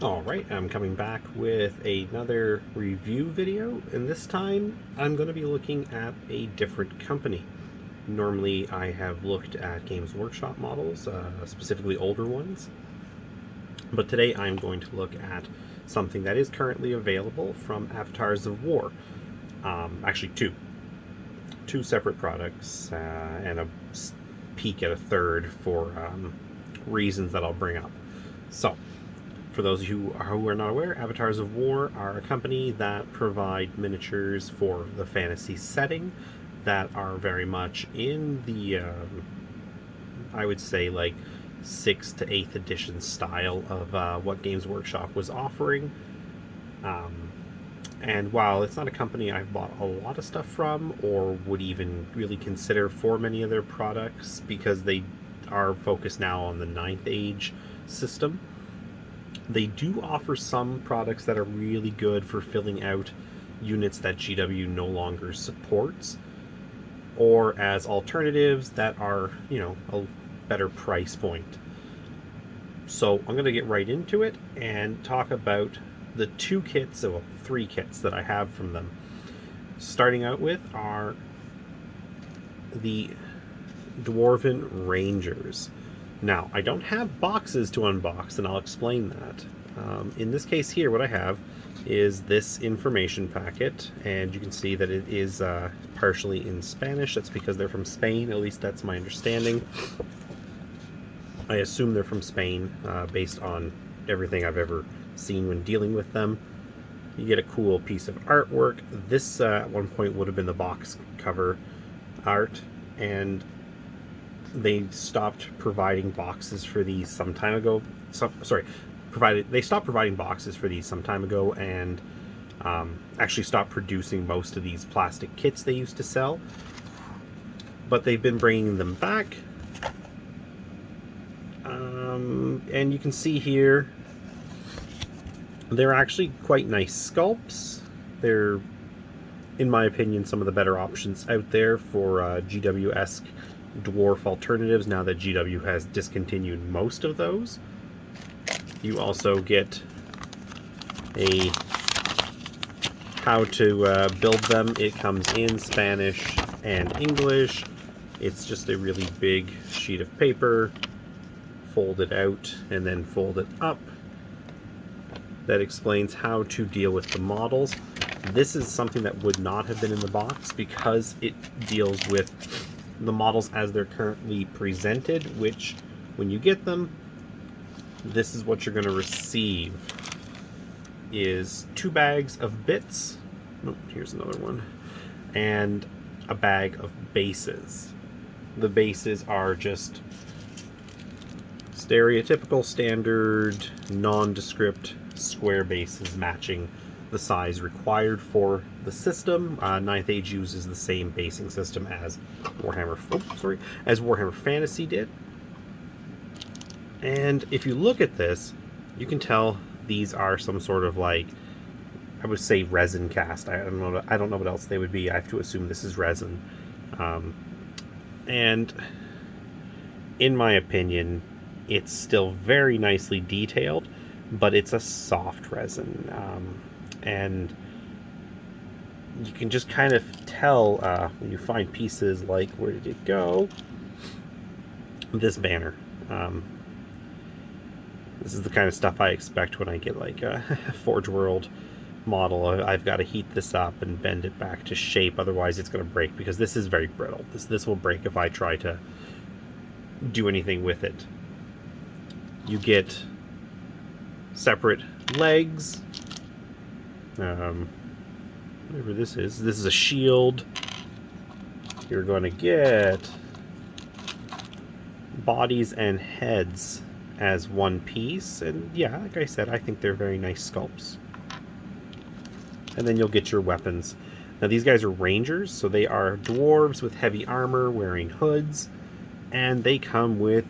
Alright, I'm coming back with another review video, and this time I'm going to be looking at a different company. Normally I have looked at Games Workshop models, specifically older ones, but today I'm going to look at something that is currently available from Avatars of War. Actually two separate products, and a peek at a third for reasons that I'll bring up. So, for those who are not aware, Avatars of War are a company that provide miniatures for the fantasy setting that are very much in the, I would say, like 6th to 8th edition style of what Games Workshop was offering. And while it's not a company I've bought a lot of stuff from or would even really consider for many of their products because they are focused now on the 9th Age system, they do offer some products that are really good for filling out units that GW no longer supports, or as alternatives that are, a better price point. So I'm going to get right into it and talk about the three kits that I have from them. Starting out with are the Dwarven Rangers. Now, I don't have boxes to unbox, and I'll explain that. In this case here, what I have is this information packet, and you can see that it is partially in Spanish. That's because they're from Spain, at least that's my understanding. I assume they're from Spain, based on everything I've ever seen when dealing with them. You get a cool piece of artwork. This, at one point, would have been the box cover art, and they stopped providing boxes for these some time ago. They stopped providing boxes for these some time ago, and actually stopped producing most of these plastic kits they used to sell. But they've been bringing them back, and you can see here they're actually quite nice sculpts. They're, in my opinion, some of the better options out there for GW-esque dwarf alternatives now that GW has discontinued most of those. You also get a how to build them. It comes in Spanish and English. It's just a really big sheet of paper, folded out and then folded up, that explains how to deal with the models. This is something that would not have been in the box because it deals with the models as they're currently presented, which, when you get them, this is what you're going to receive, is 2 bags of bits. Oh, here's another one. And a bag of bases. The bases are just stereotypical, standard, nondescript square bases matching the size required for the system. 9th Age uses the same basing system as Warhammer Fantasy did. And if you look at this, you can tell these are some sort of, like, I would say resin cast. I don't know what else they would be. I have to assume this is resin. And in my opinion, it's still very nicely detailed, but it's a soft resin. And you can just kind of tell when you find pieces like, where did it go? This banner. This is the kind of stuff I expect when I get like a Forge World model. I've got to heat this up and bend it back to shape, otherwise it's going to break, because this is very brittle. This will break if I try to do anything with it. You get separate legs. Whatever this is a shield. You're going to get bodies and heads as one piece, and yeah, like I said, I think they're very nice sculpts. And then you'll get your weapons. Now, these guys are rangers, so they are dwarves with heavy armor, wearing hoods, and they come with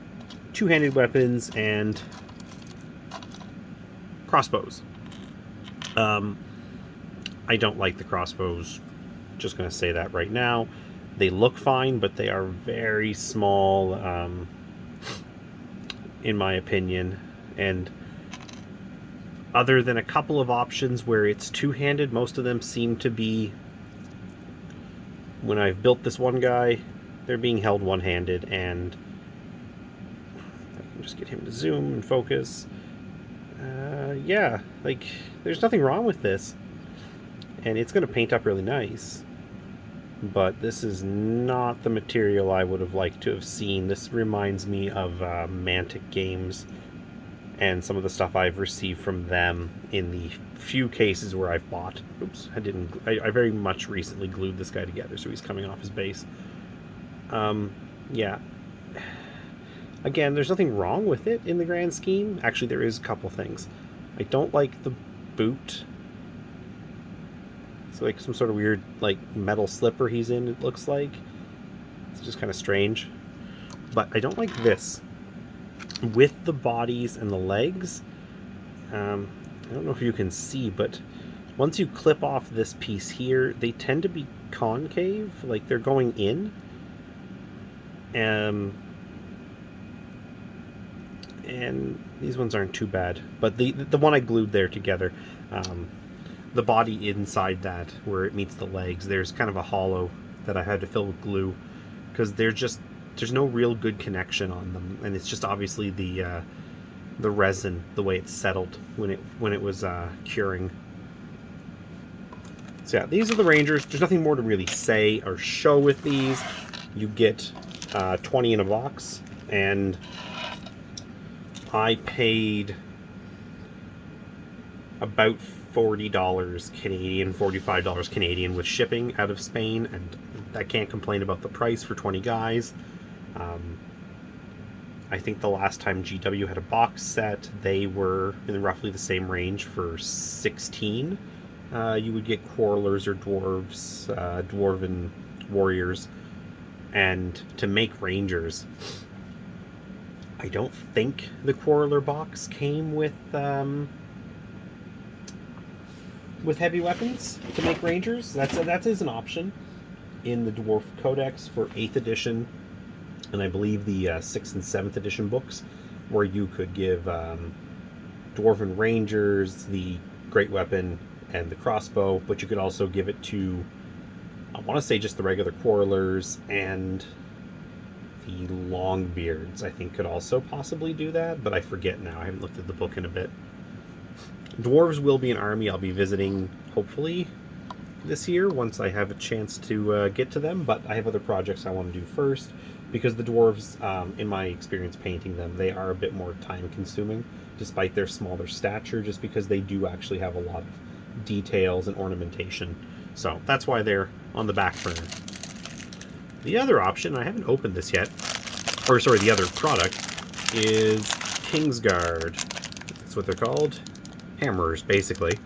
two-handed weapons and crossbows. I don't like the crossbows. Just going to say that right now. They look fine, but they are very small, in my opinion. And Other than a couple of options where it's two-handed, most of them seem to be, when I've built this one guy, they're being held one-handed, and I can just get him to zoom and focus. Yeah, like, there's nothing wrong with this. And it's going to paint up really nice. But this is not the material I would have liked to have seen. This reminds me of Mantic Games and some of the stuff I've received from them in the few cases where I've bought. Oops, I very much recently glued this guy together, so he's coming off his base. Yeah. Again, there's nothing wrong with it in the grand scheme. Actually, there is a couple things. I don't like the boot. It's like some sort of weird, like, metal slipper he's in, it looks like. It's just kind of strange. But I don't like this. With the bodies and the legs, I don't know if you can see, but once you clip off this piece here, they tend to be concave, like they're going in. And these ones aren't too bad, but the one I glued there together, the body inside that where it meets the legs, there's kind of a hollow that I had to fill with glue because there's no real good connection on them, and it's just obviously the resin, the way it's settled when it was curing. So yeah, these are the Rangers. There's nothing more to really say or show with these. You get 20 in a box, and I paid about $40 Canadian, $45 Canadian with shipping out of Spain, and I can't complain about the price for 20 guys. I think the last time GW had a box set, they were in roughly the same range for 16. You would get Quarrelers or Dwarves, Dwarven Warriors, and to make Rangers, I don't think the Quarreler box came with heavy weapons to make Rangers. That is an option in the Dwarf Codex for 8th edition, and I believe the 6th and 7th edition books, where you could give Dwarven Rangers the great weapon and the crossbow, but you could also give it to, I want to say, just the regular Quarrelers, and the Longbeards, I think, could also possibly do that, but I forget now. I haven't looked at the book in a bit. Dwarves will be an army I'll be visiting, hopefully, this year, once I have a chance to get to them, but I have other projects I want to do first, because the Dwarves, in my experience painting them, they are a bit more time-consuming, despite their smaller stature, just because they do actually have a lot of details and ornamentation. So that's why they're on the back burner. The other option, I haven't opened this yet, or sorry, the other product, is kingsguard. That's what they're called. Hammers, basically.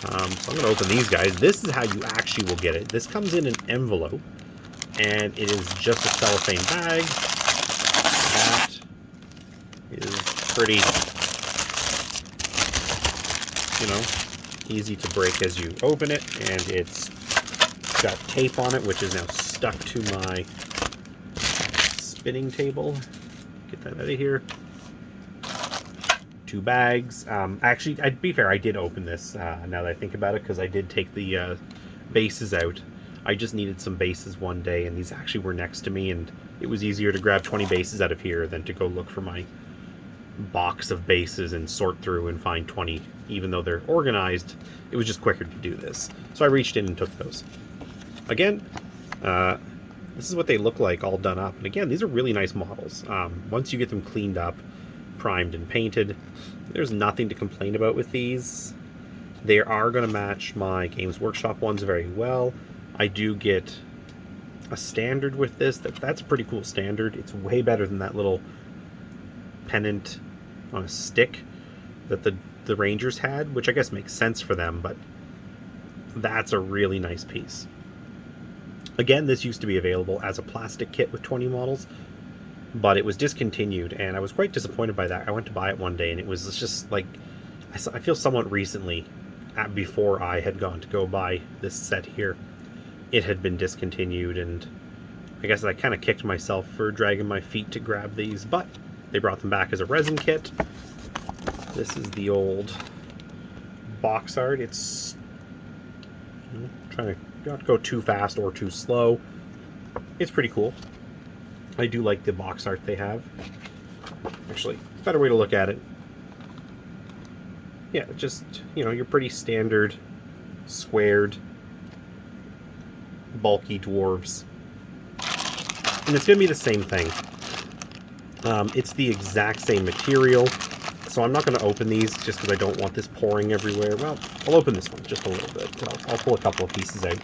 So I'm going to open these guys. This is how you actually will get it. This comes in an envelope, and it is just a cellophane bag. That is pretty, easy to break as you open it, and it's got tape on it, which is now stuck to my spinning table. Get that out of here. 2 bags. Actually, I'd be fair, I did open this now that I think about it, because I did take the bases out. I just needed some bases one day, and these actually were next to me, and it was easier to grab 20 bases out of here than to go look for my box of bases and sort through and find 20. Even though they're organized, it was just quicker to do this. So I reached in and took those. Again, this is what they look like all done up. And again, these are really nice models. Once you get them cleaned up, primed and painted, there's nothing to complain about with these. They are going to match my Games Workshop ones very well. I do get a standard with this. That's a pretty cool standard. It's way better than that little pennant on a stick that the Rangers had, which I guess makes sense for them, but that's a really nice piece. Again, this used to be available as a plastic kit with 20 models, but it was discontinued, and I was quite disappointed by that. I went to buy it one day, and it was just like, I feel somewhat recently, before I had gone to go buy this set here, it had been discontinued, and I guess I kind of kicked myself for dragging my feet to grab these, but they brought them back as a resin kit. This is the old box art. It's trying to not go too fast or too slow. It's pretty cool. I do like the box art they have. Actually, better way to look at it. Yeah, just, your pretty standard, squared, bulky dwarves. And it's going to be the same thing. It's the exact same material, so I'm not going to open these just because I don't want this pouring everywhere. Well, I'll open this one just a little bit. I'll pull a couple of pieces out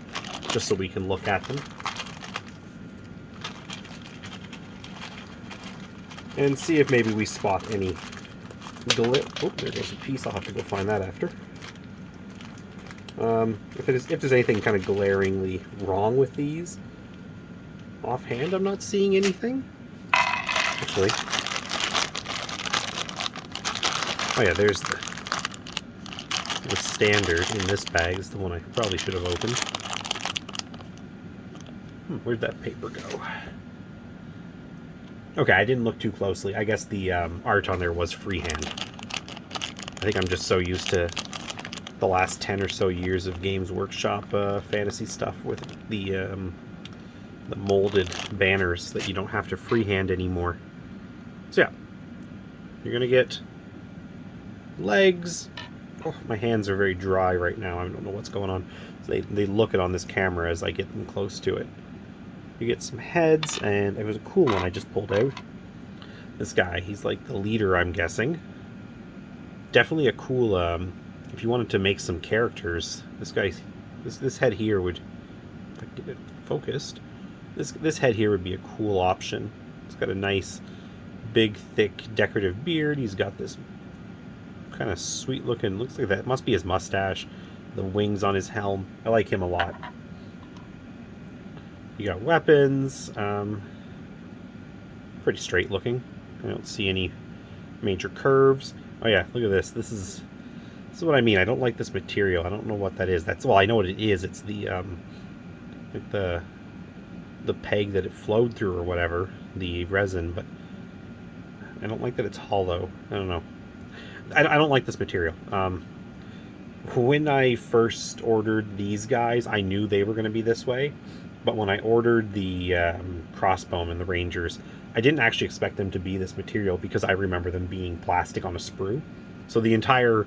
just so we can look at them. And see if maybe we spot any oh, there goes a piece. I'll have to go find that after. If there's anything kind of glaringly wrong with these, offhand, I'm not seeing anything. Actually, oh yeah, there's the standard in this bag. Is the one I probably should have opened. Where'd that paper go? Okay, I didn't look too closely. I guess the art on there was freehand. I think I'm just so used to the last 10 or so years of Games Workshop fantasy stuff with the molded banners that you don't have to freehand anymore. So yeah, you're going to get legs. Oh, my hands are very dry right now. I don't know what's going on. So they look it on this camera as I get them close to it. You get some heads, and it was a cool one I just pulled out. This guy, he's like the leader, I'm guessing. Definitely a cool, if you wanted to make some characters, this guy, this head here would, if I can get it focused, this head here would be a cool option. It's got a nice, big, thick, decorative beard. He's got this kind of sweet looking, looks like that must be his mustache, the wings on his helm. I like him a lot. You got weapons, pretty straight looking. I don't see any major curves. Oh yeah, look at this. This is what I mean. I don't like this material. I don't know what that is. Well, I know what it is. It's the like the peg that it flowed through or whatever, the resin. But I don't like that it's hollow. I don't know. I don't like this material. When I first ordered these guys, I knew they were going to be this way. But when I ordered the crossbowmen and the rangers, I didn't actually expect them to be this material because I remember them being plastic on a sprue. So the entire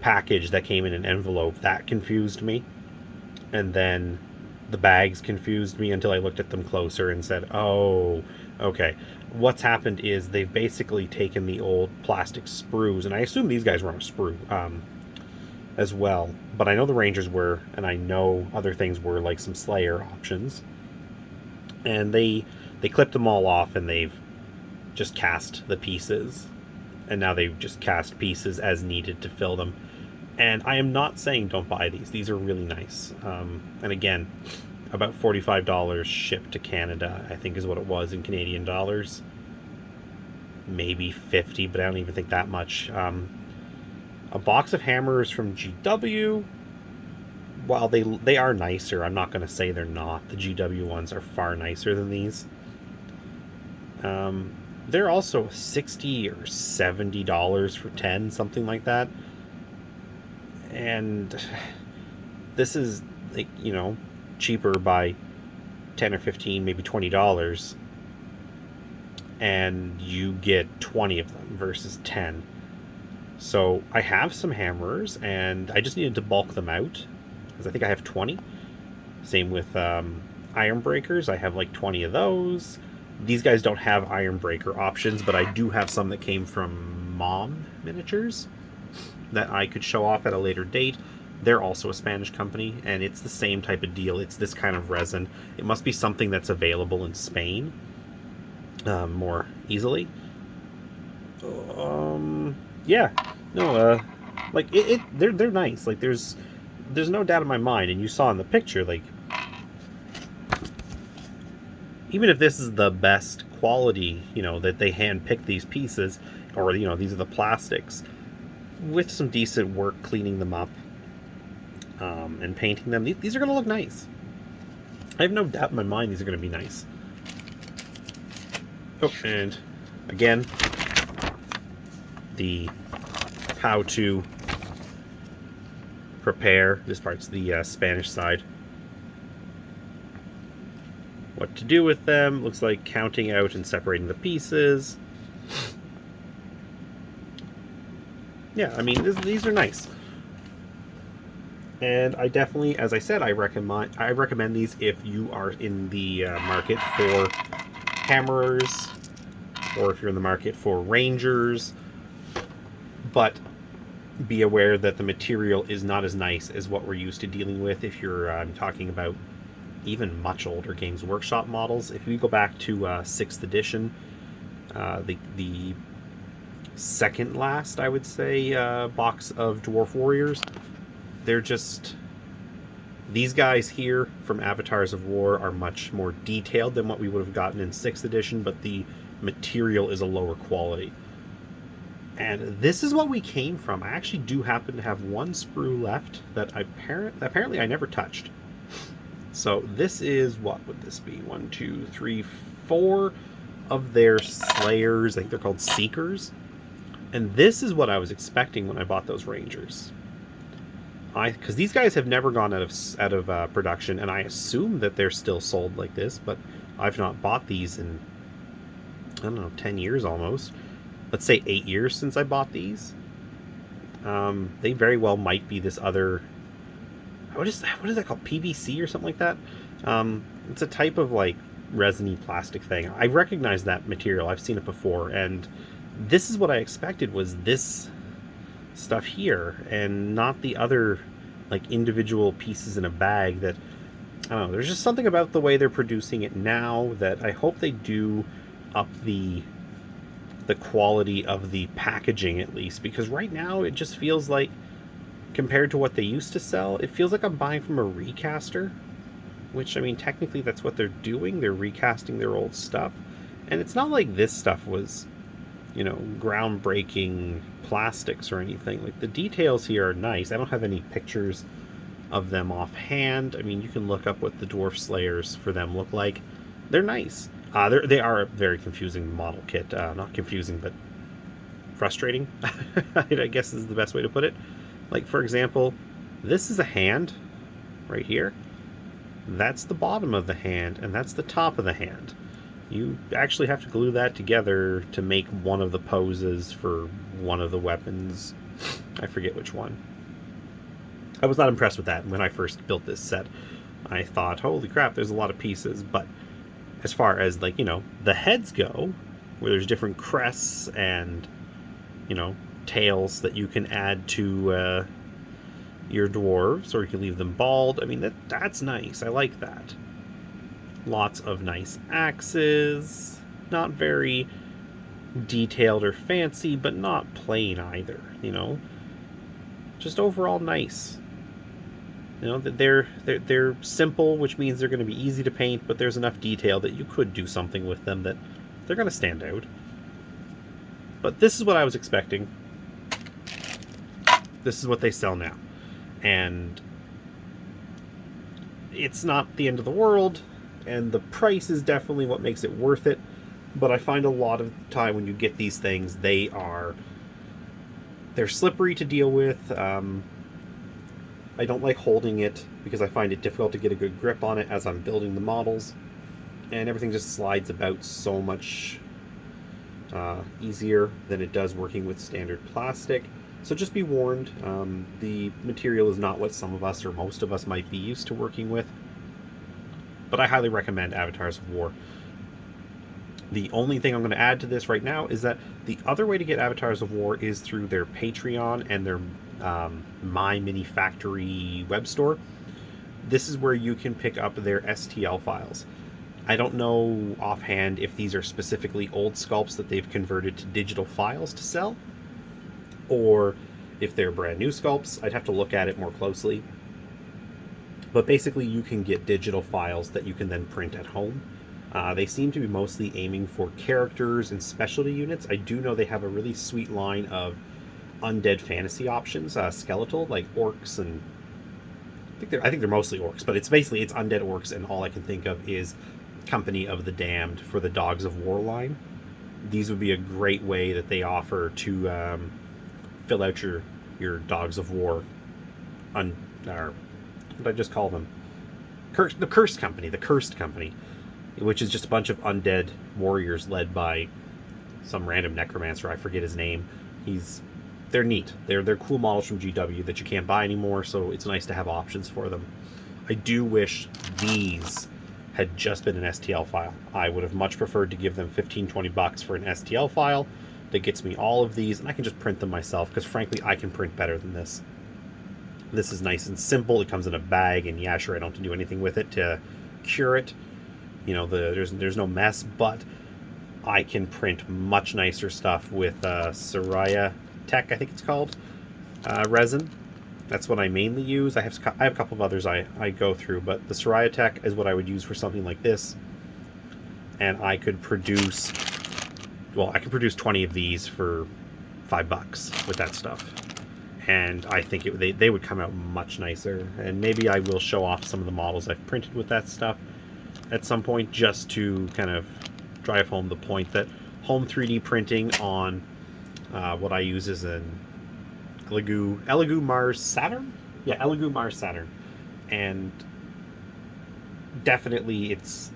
package that came in an envelope, that confused me. And then the bags confused me until I looked at them closer and said, oh, okay. What's happened is they've basically taken the old plastic sprues, and I assume these guys were on a sprue as well. But I know the Rangers were, and I know other things were, like some Slayer options. And they clipped them all off, and they've just cast the pieces. And now they've just cast pieces as needed to fill them. And I am not saying don't buy these. These are really nice. And again, about $45 shipped to Canada, I think is what it was in Canadian dollars. Maybe 50, but I don't even think that much. A box of hammers from GW, while they are nicer, I'm not going to say they're not. The GW ones are far nicer than these. They're also $60 or $70 for 10, something like that. And this is, like, cheaper by 10 or 15, maybe $20. And you get 20 of them versus 10. So I have some hammers, and I just needed to bulk them out, because I think I have 20. Same with iron breakers. I have like 20 of those. These guys don't have iron breaker options, but I do have some that came from Mom Miniatures that I could show off at a later date. They're also a Spanish company, and it's the same type of deal. It's this kind of resin. It must be something that's available in Spain more easily. Yeah, no, like they're nice. Like there's no doubt in my mind, and you saw in the picture, like, even if this is the best quality, that they hand-picked these pieces, or, these are the plastics, with some decent work cleaning them up and painting them, these are going to look nice. I have no doubt in my mind these are going to be nice. Oh, and again, the how to prepare. This part's the Spanish side. What to do with them. Looks like counting out and separating the pieces. Yeah, I mean, these are nice. And I definitely, as I said, I recommend these if you are in the market for hammerers, or if you're in the market for rangers. But be aware that the material is not as nice as what we're used to dealing with if you're talking about even much older Games Workshop models. If we go back to 6th edition, the second last, I would say, box of Dwarf Warriors, they're just... These guys here from Avatars of War are much more detailed than what we would have gotten in 6th edition, but the material is a lower quality. And this is what we came from. I actually do happen to have one sprue left that apparently I never touched. So this is, what would this be? 1, 2, 3, 4 of their Slayers. I think they're called Seekers. And this is what I was expecting when I bought those Rangers. Because these guys have never gone out of production, and I assume that they're still sold like this, but I've not bought these in, I don't know, 10 years almost. Let's say 8 years since I bought these. They very well might be this other... What is that called? PVC or something like that? It's a type of, like, resiny plastic thing. I recognize that material. I've seen it before, and this is what I expected, was this stuff here, and not the other, like, individual pieces in a bag that... I don't know, there's just something about the way they're producing it now that I hope they do up the quality of the packaging, at least, because right now it just feels like, compared to what they used to sell, it feels like I'm buying from a recaster, which, I mean, technically that's what they're doing. They're recasting their old stuff, and it's not like this stuff was, you know, groundbreaking plastics or anything. Like, the details here are nice. I don't have any pictures of them offhand. I mean, you can look up what the Dwarf Slayers for them look like. They're nice. They are a very confusing model kit. Not confusing, but frustrating, I guess is the best way to put it. Like, for example, this is a hand right here. That's the bottom of the hand, and that's the top of the hand. You actually have to glue that together to make one of the poses for one of the weapons. I forget which one. I was not impressed with that when I first built this set. I thought, holy crap, there's a lot of pieces, but as far as, like, you know, the heads go, where there's different crests and, you know, tails that you can add to your dwarves, or you can leave them bald. I mean, that's nice. I like that. Lots of nice axes. Not very detailed or fancy, but not plain either, you know. Just overall nice. You know, they're simple, which means they're going to be easy to paint, but there's enough detail that you could do something with them that they're going to stand out. But this is what I was expecting. This is what they sell now. And it's not the end of the world, and the price is definitely what makes it worth it. But I find a lot of the time when you get these things, they're slippery to deal with. I don't like holding it because I find it difficult to get a good grip on it as I'm building the models, and everything just slides about so much easier than it does working with standard plastic. So just be warned, the material is not what some of us or most of us might be used to working with, but I highly recommend Avatars of War. The only thing I'm going to add to this right now is that the other way to get Avatars of War is through their Patreon and their My Mini Factory web store. This is where you can pick up their STL files. I don't know offhand if these are specifically old sculpts that they've converted to digital files to sell, or if they're brand new sculpts. I'd have to look at it more closely. But basically you can get digital files that you can then print at home. They seem to be mostly aiming for characters and specialty units. I do know they have a really sweet line of undead fantasy options, skeletal, like orcs, and I think they're mostly orcs, but it's undead orcs, and all I can think of is Company of the Damned for the Dogs of War line. These would be a great way that they offer to fill out your Dogs of War or what did I just call them? The Cursed Company, the Cursed Company, which is just a bunch of undead warriors led by some random necromancer. I forget his name. They're neat. They're cool models from GW that you can't buy anymore, so it's nice to have options for them. I do wish these had just been an STL file. I would have much preferred to give them 15-20 bucks for an STL file that gets me all of these, and I can just print them myself, because frankly I can print better than this. This is nice and simple. It comes in a bag, and yeah, sure, I don't have to do anything with it to cure it. You know, there's no mess, but I can print much nicer stuff with Soraya Tech, I think it's called, resin. That's what I mainly use. I have a couple of others I go through, but the Soraya Tech is what I would use for something like this. And I could produce, well, I can produce 20 of these for $5 with that stuff. And I think they would come out much nicer. And maybe I will show off some of the models I've printed with that stuff at some point, just to kind of drive home the point that home 3D printing on what I use is an Elegoo Mars Saturn? Yeah, Elegoo Mars Saturn. And definitely it's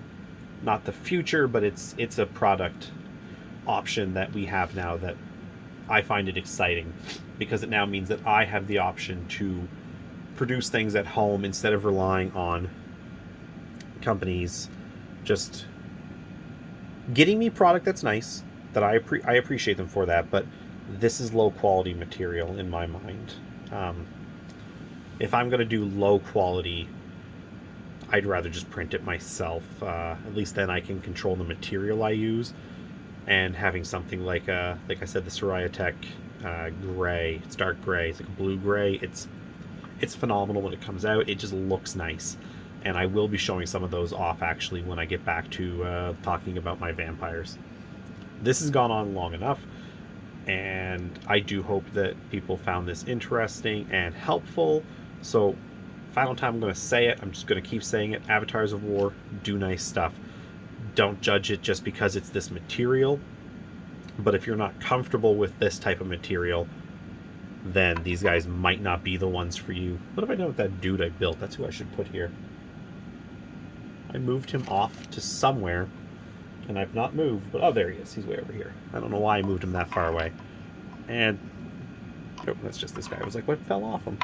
not the future, but it's a product option that we have now that I find it exciting, because it now means that I have the option to produce things at home instead of relying on companies just getting me product that's nice, that I appreciate them for that, but this is low quality material in my mind. If I'm going to do low quality, I'd rather just print it myself. At least then I can control the material I use. And having something like I said, the Soraya Tech gray, it's dark gray, it's like a blue gray. It's phenomenal when it comes out. It just looks nice. And I will be showing some of those off actually when I get back to talking about my vampires. This has gone on long enough, and I do hope that people found this interesting and helpful. So, final time I'm going to say it, I'm just going to keep saying it. Avatars of War, do nice stuff. Don't judge it just because it's this material. But if you're not comfortable with this type of material, then these guys might not be the ones for you. What have I done with that dude I built? That's who I should put here. I moved him off to somewhere, and I've not moved, but oh, there he is. He's way over here. I don't know why I moved him that far away. And oh, that's just this guy. I was like, what fell off him?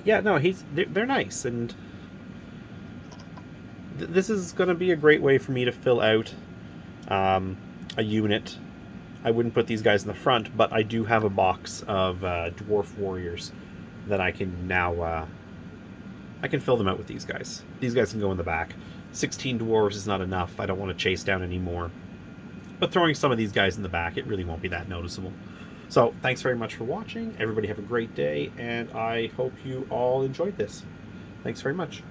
Yeah, no, they're nice, and this is going to be a great way for me to fill out a unit. I wouldn't put these guys in the front, but I do have a box of dwarf warriors that I can now I can fill them out with these guys. These guys can go in the back. 16 dwarves is not enough. I don't want to chase down any more. But throwing some of these guys in the back, it really won't be that noticeable. So, thanks very much for watching. Everybody have a great day, and I hope you all enjoyed this. Thanks very much.